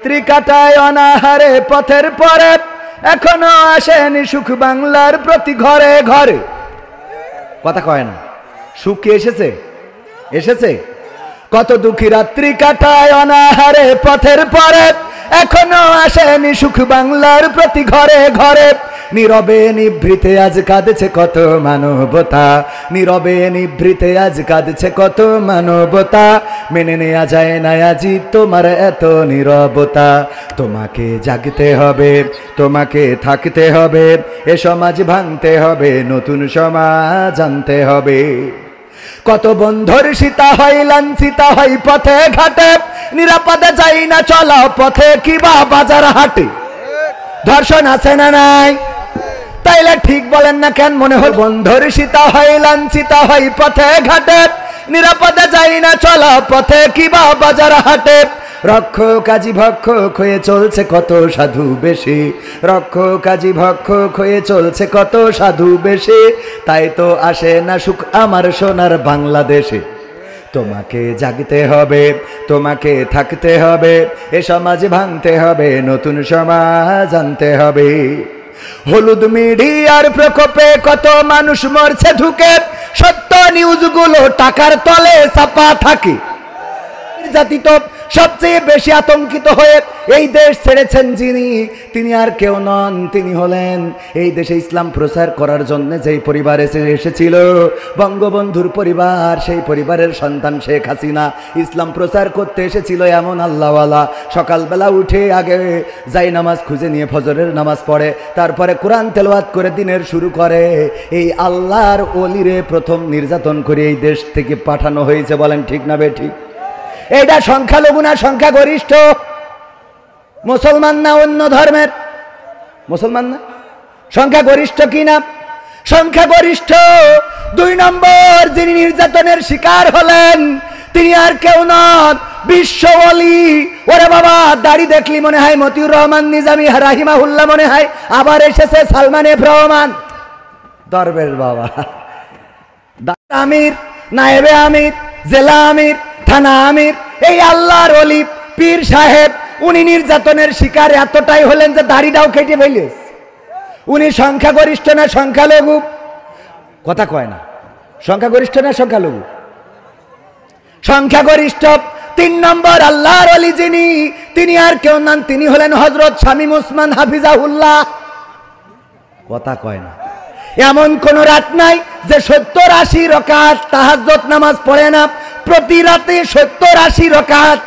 ত্রিকাটায় অনাহারে পথের পরে এখনো আসেনি সুখ বাংলার প্রতি ঘরে ঘরে। কথা কয় না, সুখ কি এসেছে? এসেছে। কত দুঃখী রাত্রি কাটায় অনাহারে পথের পরে এখনো আসেনি সুখ বাংলার প্রতি ঘরে ঘরে। নীরবে নিভৃতে আজ কাঁদছে কত মানবতা, নীরবে নিভৃতে আজ কাঁদছে কত মানবতা। মেনে নেওয়া যায় না আজি তোমার এত নীরবতা। তোমাকে জাগতে হবে, তোমাকে থাকতে হবে, এ সমাজ ভাঙতে হবে, নতুন সমাজ আনতে হবে। কত বন্ধুর সীতা হয় লাঞ্ছিতা হয় পথে ঘাটে, নিরাপদে যাই না চলা পথে কিবা বাজার হাটে। ধর্ষণ আছে না নাই? তাইলে ঠিক বলেন না কেন? মনে হয় বন্ধুর সীতা হয় লাঞ্ছিতা হয় পথে ঘাটে, নিরাপদে যাই না চলা পথে কিবা বাজার হাটে। রক্ষক আজি ভক্ষক হয়ে চলছে কত সাধু বেশে, রক্ষক আজি ভক্ষক হয়ে চলছে কত সাধু বেশে। তাই তো আসে না সুখ আমার সোনার বাংলাদেশে। তোমাকে জাগতে হবে, তোমাকে থাকতে হবে, এ সমাজ ভাঙতে হবে, নতুন সমাজ আনতে হবে। হলুদ মিডিয়ার প্রকোপে কত মানুষ মরছে ঢুকে, সত্য নিউজগুলো টাকার তলে চাপা থাকে। জাতি তো সবচেয়ে বেশি আতঙ্কিত হয়ে এই দেশ ছেড়েছেন যিনি, তিনি আর কেউ নন, তিনি হলেন এই দেশে ইসলাম প্রচার করার জন্য যেই পরিবার এসেছিল, বঙ্গবন্ধুর পরিবার। সেই পরিবারের সন্তান শেখ হাসিনা ইসলাম প্রচার করতে এসেছিল। এমন আল্লাহওয়ালা সকালবেলা উঠে আগে যাই নামাজ খুঁজে নিয়ে ফজরের নামাজ পড়ে, তারপরে কোরআন তেলাওয়াত করে দিনের শুরু করে। এই আল্লাহর ওলিরে প্রথম নির্যাতন করে এই দেশ থেকে পাঠানো হয়েছে। বলেন ঠিক না বেঠিক? এইটা সংখ্যালঘু না সংখ্যাগরিষ্ঠ? মুসলমান না অন্য ধর্মের? মুসলমান না? সংখ্যাগরিষ্ঠ কি না? সংখ্যাগরিষ্ঠ। 2 নম্বর যিনি নির্যাতনের শিকার হলেন তিনি আর কেউ নন, বিশ্ব ওলি। ওরে বাবা, দাড়ি দেখলি মনে হয় মতিউর রহমান নিজামী রাহিমাহুল্লাহ, মনে হয় আবার এসেছে সালমান এফ রহমান। দরবেশ বাবা, আমির, নায়েবে আমির, জেলা আমির, থানা আমির, এই আল্লাহর ওলি পীর সাহেব, উনি নির্যাতনের শিকার এতটাই হলেন যে দাড়িটাও কেটে ফেলে। উনি সংখ্যাগরিষ্ঠ না সংখ্যালঘু? কথা কয় না। সংখ্যাগরিষ্ঠ না সংখ্যালঘু? সংখ্যাগরিষ্ঠ। 3 নম্বর আল্লাহর ওলি যিনি, তিনি আর কেউ নন, তিনি হলেন হযরত শামীম ওসমান হাফিজাহুল্লাহ। কথা কয় না। এমন কোন রাত নাই যে 70-80 রাকাত তাহাজ্জুদ নামাজ পড়ে না। প্রতি রাতে 70-80 রাকাত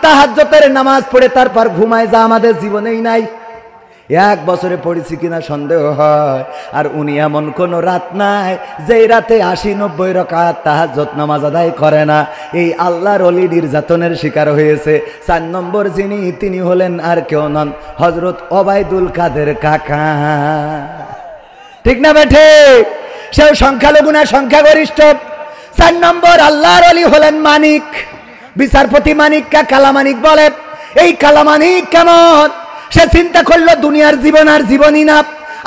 তাহাজ্জুদের নামাজ পড়ে তারপর ঘুমায়, যা আমাদের জীবনেই নাই। 1 বছরে পড়েছি কিনা সন্দেহ হয়। আর উনি এমন কোন রাত নাই যেই রাতে 80-90 রাকাত তাহাজ্জুদ নামাজ আদায় করে না। এই আল্লাহর ওলি নির্যাতনের শিকার হয়েছে। 4 নম্বর যিনি, তিনি হলেন আর কেউ নন, হযরত ওবায়দুল কাদের কাকা। ঠিক না বেঠে? সেও সংখ্যালঘু না সংখ্যাগরিষ্ঠ? 4 নম্বর আল্লাহর ওলি হলেন মানিক, বিচারপতি মানিককে কালামানিক বলে। এই কালামানিক কেমন? সে চিন্তা করলো দুনিয়ার জীবন আর জীবনই না,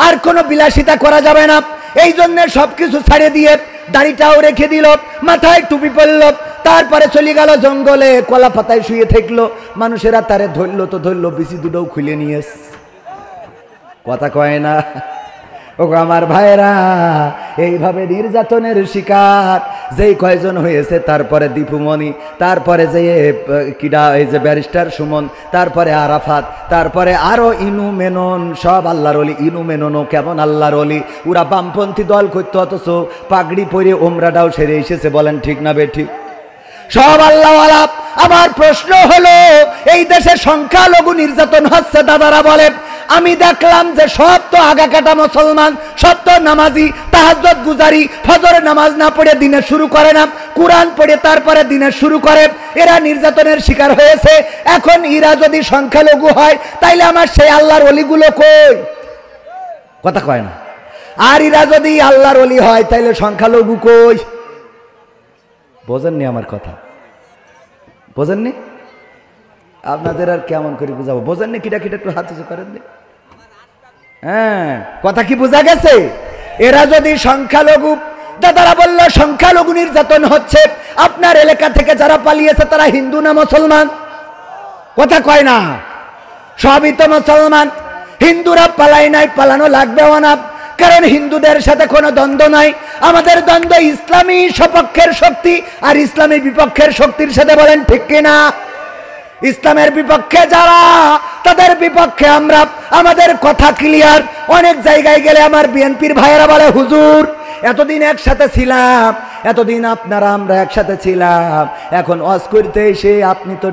আর কোনো বিলাসিতা করা যাবে না। এই জন্য সবকিছু ছাড়ে দিয়ে দাড়িটাও রেখে দিল, মাথায় টুপি পরল, তারপরে চলে গেল জঙ্গলে, কলা পাতায় শুয়ে থাকলো। মানুষেরা তারে ধরলো তো ধরলো, বিচি দুটোও খুলে নিয়ে। কথা কয় না? ও আমার ভাইরা, এইভাবে নির্যাতনের শিকার যেই কয়জন হয়েছে, তারপরে দীপুমণি, তারপরে যে কিডা, এই যে ব্যারিস্টার সুমন, তারপরে আরাফাত, তারপরে আরো ইনু মেনন, সব আল্লাহর ওলি। ইনু মেননও কেমন আল্লাহর ওলি? ওরা বামপন্থী দল করতো, অথচ পাগড়ি পরে ওমরাটাও সেরে এসেছে। বলেন ঠিক না বেঠিক? সব আল্লাহওয়ালা। আমার প্রশ্ন হলো, এই দেশে সংখ্যালঘু নির্যাতন হচ্ছে। দাদারা বলে, আমি দেখলাম যে সব তো আগাকাটা মুসলমান, সব তো নামাজি, তাহাজ্জুদ গুজারি, ফজরের নামাজ না পড়ে দিনের শুরু করে না, কোরআন পড়ে তারপরে দিনের শুরু করে। এরা নির্যাতনের শিকার হয়েছে। এখন এরা যদি সংখ্যালঘু হয়, তাইলে আমার সেই আল্লাহর ওলিগুলো কই? কথা কয় না। আর এরা যদি আল্লাহর ওলি হয়, তাইলে সংখ্যালঘু কই? বোঝেননি আমার কথা? বোঝেননি? আপনাদের আর কেমন করে বুঝাবো? বোঝেননি? কিটা কিটা একটু হাত উঁচু করেন। হ্যাঁ, কথা কি বোঝা গেছে? এরা যদি সংখ্যালঘু, দাদারা বলল সংখ্যালঘু নির্যাতন হচ্ছে। আপনার এলাকা থেকে যারা পালিয়েছে তারা হিন্দু না মুসলমান? কথা কয় না। সবই তো মুসলমান। হিন্দুরা পালাই নাই, পালানো লাগবেও না, কারণ হিন্দুদের সাথে কোনো দ্বন্দ্ব নাই। আমাদের দ্বন্দ্ব ইসলামী সপক্ষের শক্তি আর ইসলামী বিপক্ষের শক্তির সাথে, বলেন ঠিক কিনা? ইসলামের বিপক্ষে যারা, তাদের বিপক্ষে আমরা। আমাদের কথা ক্লিয়ার। অনেক জায়গায় গেলে আমার বিএনপির ভাইয়েরা বলে, হুজুর এতদিন একসাথে ছিলাম, এতদিন আপনারা আমরা একসাথে ছিলাম, এখন ওয়াজ করতে এসে আপনি তো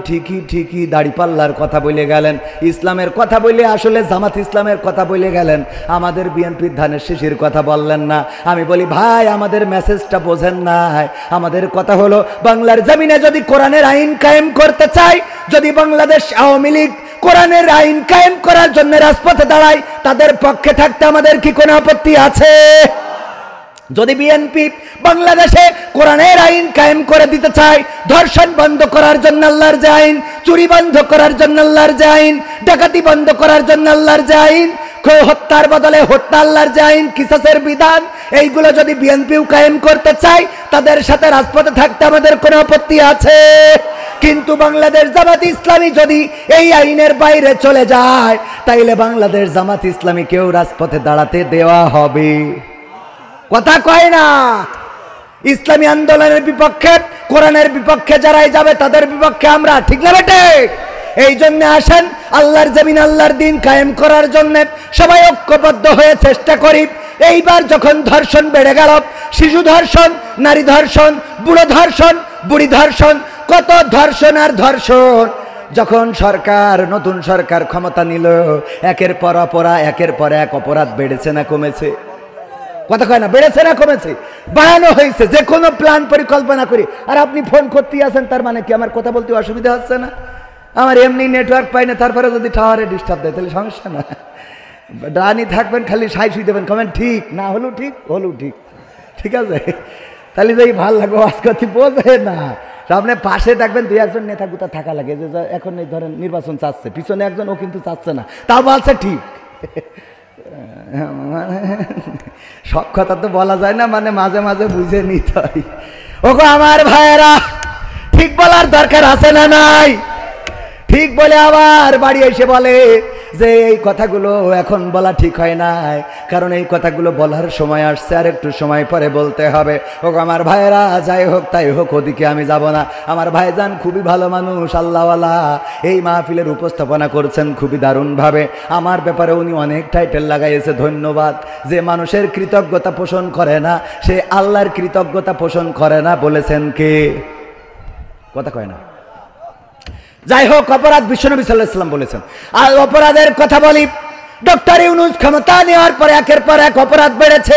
ঠিকই দাড়িপাল্লার কথা বলে গেলেন, ইসলামের কথা বলে আসলে জামাত ইসলামের কথা বলে গেলেন, আমাদের বিএনপির ধানের শীষের কথা বললেন না। আমি বলি, ভাই আমাদের মেসেজটা বোঝেন নাই। আমাদের কথা হলো, বাংলার জমিনে যদি কোরআনের আইন কায়েম করতে চাই, যদি বাংলাদেশ আওয়ামী লীগ কোরআনের আইন কায়েম করার জন্য রাজপথে দাঁড়ায়, তাদের পক্ষে থাকতে আমাদের কি কোনো আপত্তি আছে? যদি বিএনপি বাংলাদেশে কোরআনের আইন কায়েম করে দিতে চায়, ধর্ষণ বন্ধ করার জন্য আল্লাহর যে আইন, চুরি বন্ধ করার জন্য আল্লাহর যে আইন, ডাকাতি বন্ধ করার জন্য আল্লাহর যে আইন, হত্যার বদলে হত্যা আল্লাহর যে আইন, কিসাসের বিধান, এইগুলো যদি বিএনপিও কায়েম করতে চায়, তাদের সাথে রাজপথে থাকতে আমাদের কোনো আপত্তি আছে? কিন্তু বাংলাদেশ জামাত ইসলামী যদি এই আইনের বাইরে চলে যায়, তাইলে বাংলাদেশ জামাত ইসলামীকেও রাজপথে দাঁড়াতে দেওয়া হবে। কথা কয় না? ইসলামী আন্দোলনের বিপক্ষে, কোরআনের বিপক্ষে যারাই যাবে তাদের বিপক্ষে আমরা, ঠিক না বেটে? এই জন্য আসেন আল্লাহর জমিন, আল্লাহর দিন কায়েম করার জন্য সবাই ঐক্যবদ্ধ হয়ে চেষ্টা করি। এইবার যখন ধর্ষণ বেড়ে গেল, শিশু ধর্ষণ, নারী ধর্ষণ, বুড়ো ধর্ষণ, বুড়ি ধর্ষণ, কত ধর্ষণ আর ধর্ষণ। যখন সরকার, নতুন সরকার ক্ষমতা নিল, একের পর এক অপরাধ বেড়েছে না কমেছে? কথা কয় না? বেড়েছে না কমেছে? বাড়ানো হয়েছে। যে কোনো প্ল্যান পরিকল্পনা করি। আর আপনি ফোন করতেই আছেন, তার মানে কি আমার কথা বলতে অসুবিধা হচ্ছে না? আমার এমনি নেটওয়ার্ক পাই না, তারপরে যদি টাওয়ারে ডিস্টার্ব দেয় তাহলে সমস্যা না। ডানি থাকবেন, খালি সাই শুই দেবেন, কমেন ঠিক না হলেও ঠিক, হলেও ঠিক, ঠিক আছে? তাহলে যেই ভাল লাগবে আজ করতে বোঝে না। সামনে পাশে দেখবেন দুই একজন নেতা গুতা থাকা লাগে, যে এখন এই ধরেন নির্বাচন চাচ্ছে, পিছনে একজন, ও কিন্তু চাচ্ছে না, তাও বলছে ঠিক। সব কথা তো বলা যায় না, মানে মাঝে মাঝে বুঝে নিতে হয়। ওগো আমার ভাইয়েরা, ঠিক বলার দরকার আছে না নাই? ঠিক বলে আবার বাড়ি এসে বলে যে এই কথাগুলো এখন বলা ঠিক হয় নাই, কারণ এই কথাগুলো বলার সময় আসছে, আর একটু সময় পরে বলতে হবে। ওগো আমার ভাইয়েরা, যাই হোক তাই হোক, ওদিকে আমি যাব না। আমার ভাইজান খুবই ভালো মানুষ, আল্লাহওয়ালা, এই মাহফিলের উপস্থাপনা করছেন খুবই দারুণভাবে। আমার ব্যাপারে উনি অনেক টাইটেল লাগাইছে, ধন্যবাদ। যে মানুষের কৃতজ্ঞতা পোষণ করে না, সে আল্লাহর কৃতজ্ঞতা পোষণ করে না, বলেছেন কে? কথা কয় না? যাই হোক, অপরাধ বিশ্বনবী সাল্লাল্লাহু আলাইহি ওয়াসাল্লাম বলেছেন। আর অপরাধের কথা বলি, ডক্টর ইউনূস ক্ষমতা নেওয়ার পরে একের পর এক অপরাধ বেড়েছে।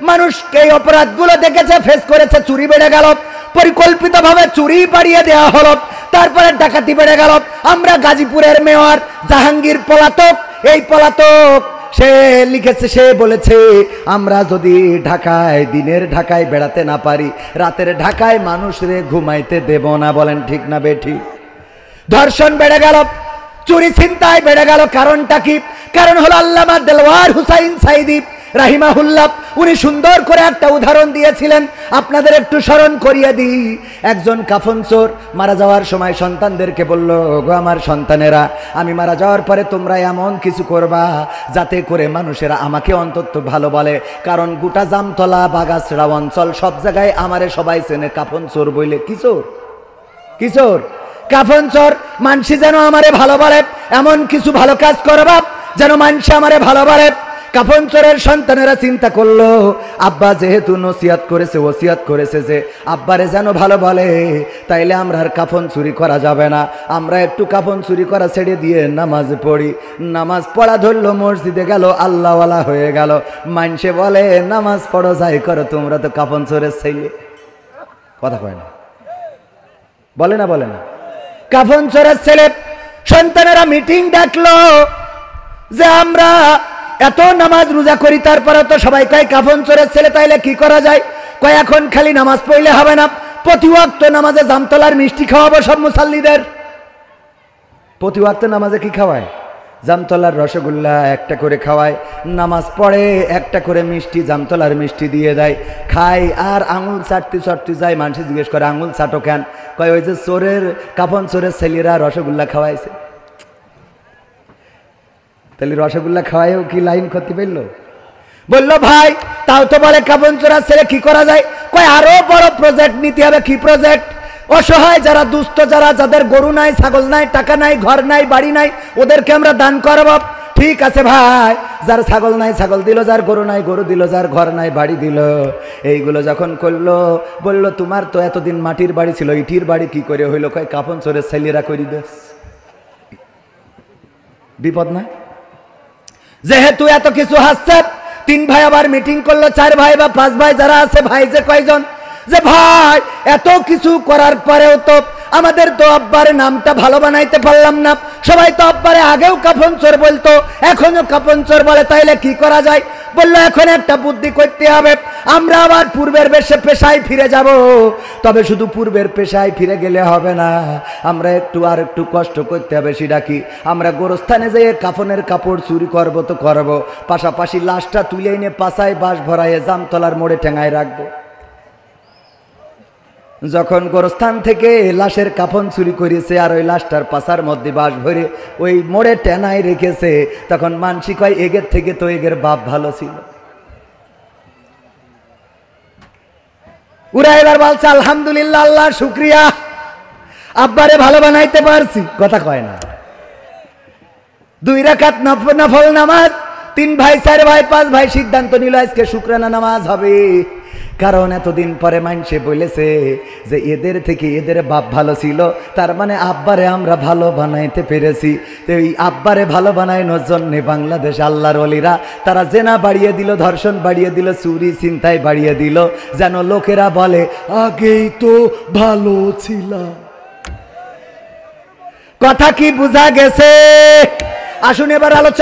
মানুষ এই অপরাধগুলো দেখেছে, ফেস করেছে। চুরি বেড়ে গেল, পরিকল্পিতভাবে চুরি বাড়িয়ে দেওয়া হলো। তারপরে ডাকাতি বেড়ে গেল। আমরা গাজীপুরের মেয়র জাহাঙ্গীর পলাতক, এই পলাতক সে লিখেছে, সে বলেছে আমরা যদি ঢাকায়, দিনের ঢাকায় বেড়াতে না পারি, রাতের ঢাকায় মানুষরে ঘুমাইতে দেব না। বলেন ঠিক না বেঠিক? ধর্ষণ বেড়ে গেল, চুরি ছিনতাই বেড়ে গেল। কারণটা কি? কারণ হলো আল্লামা দেলওয়ার হুসাইন সাইদি রাহিমাহুল্লাহ, উনি সুন্দর করে একটা উদাহরণ দিয়েছিলেন, আপনাদের একটু স্মরণ করিয়ে দিই। একজন কাফন চোর মারা যাওয়ার সময় সন্তানদেরকে বলল, গো আমার সন্তানেরা, আমি মারা যাওয়ার পরে তোমরা এমন কিছু করবা যাতে করে মানুষেরা আমাকে অন্তত ভালো বলে, কারণ গোটা জামতলা, বাগাছড়া অঞ্চল সব জায়গায় আমারে সবাই চেনে কাফন চোর বইলে। কি চোর? কি চোর? কাফন চোর। মানসি যেন আমারে ভালো বলে, এমন কিছু ভালো কাজ করবা যেন মানসি আমারে ভালো বলে। কাফন চোরের সন্তানেরা চিন্তা করলো, আব্বা যেহেতু নসিহত করেছে, ওসিয়ত করেছে যে আব্বারে যেন ভালো বলে, তাইলে আমরা আর কাফন চুরি করা যাবে না। আমরা একটু কাফন চুরি করা ছেড়ে দিয়ে নামাজ পড়ি। নামাজ পড়া ধরলো, মসজিদে গেল, আল্লাহওয়ালা হয়ে গেল। মানসে বলে, নামাজ পড়ো যাই করো, তোমরা তো কাফন চোরের ছেলে। কথা কয় না? বলে না? বলে না? কাফন চোরের ছেলে। সন্তানেরা মিটিং ডাকলো যে আমরা এত নামাজ রোজা করি, তারপরে তো সবাই কয় কাফন চোরের ছেলে, তাইলে কি করা যায়? কয় এখন খালি নামাজ পড়লে হবে না, প্রতি ওয়াক্ত নামাজে জামতলার মিষ্টি খাওয়াবো সব মুসাল্লিদের। প্রতি ওয়াক্ত নামাজে কি খাওয়ায়? জামতলার রসগোল্লা একটা করে খাওয়ায়, নামাজ পড়ে একটা করে মিষ্টি, জামতলার মিষ্টি দিয়ে দেয়, খায়। আর আঙুল চাটতে চাটতে যায়, মানুষ জিজ্ঞেস করে আঙুল চাটো কেন? কয় ওই যে চোরের, কাফন চোরের ছেলেরা রসগোল্লা খাওয়াইছে। তাহলে রসগোল্লা খাওয়াইও কি লাইন করতে পারলো? বললো ভাই তাও তো বলে কাপন চোরা ছেড়ে কি করা যায়? কয় আরো বড় প্রজেক্ট নিতে হবে। কি প্রজেক্ট? অসহায় যারা দুস্থ, যাদের গরু নাই, ছাগল নাই, টাকা নাই, ঘর নাই, বাড়ি নাই, ওদেরকে আমরা দান করব। ঠিক আছে ভাই, যার ছাগল নাই ছাগল দিল, যার গরু নাই গরু দিল, যার ঘর নাই বাড়ি দিল। এইগুলো যখন করলো, বলল তোমার তো এতদিন মাটির বাড়ি ছিল, ইটির বাড়ি কি করে হইলো? কয় কাপন চোরের ছেলেরা করি দেস। বিপদ না? যেহেতু এত কিছু হাসছে, 3 ভাই আবার মিটিং করলো, 4 ভাই বা 5 ভাই যারা আছে, ভাই যে কয়জন, যে ভাই এত কিছু করার পরেও তো আমাদের তো আব্বার নামটা ভালো বানাইতে পারলাম না। সবাই তো আব্বারে আগেও কাফন চোর বলতো, এখনো কাফন চোর বলে, তাইলে কি করা যায়? বললো এখন একটা বুদ্ধি করতে হবে, আমরা আবার পূর্বের পেশায় ফিরে যাব। তবে শুধু পূর্বের পেশায় ফিরে গেলে হবে না, আমরা আর একটু কষ্ট করতে হবে। সেটা কি? আমরা গোরস্থানে যেয়ে কাফনের কাপড় চুরি করবো তো করবো, পাশাপাশি লাশটা তুলে এনে পাশায় বাঁশ ভরাইয়ে জামতলার মোড়ে ঠেঙায় রাখবো। যখন গোরস্থান থেকে লাশের কাফন চুরি করেছে আর ওই লাশটার পাশার মধ্যে বাঁশ ভরে ওই মোড়ে টেনায় রেখেছে, তখন মানসিক হয় এগের থেকে তো এগের বাপ ভালো ছিল। ওরা এবার বলছে আলহামদুলিল্লাহ, আল্লাহ শুক্রিয়া, আব্বারে ভালো বানাইতে পারছি। কথা কয় না। 2 রাকাত নফল নামাজ, 3 ভাই 4 ভাই 5 ভাই সিদ্ধান্ত নিল আজকে শুকরানা নামাজ হবে। কারণ এতদিন পরে মানুষে বলেছে যে এদের থেকে এদের বাপ ভালো ছিল, তার মানে আব্বারে আমরা ভালো বানাইতে পেরেছি। তো এই আব্বারে ভালো বানানোর জন্যে বাংলাদেশ আল্লাহর ওলিরা তারা জেনা বাড়িয়ে দিল, ধর্ষণ বাড়িয়ে দিল, চুরি ছিনতাই বাড়িয়ে দিল, যেন লোকেরা বলে আগেই তো ভালো ছিল। কথা কি বোঝা গেছে? আসুন এবার আলোচনা।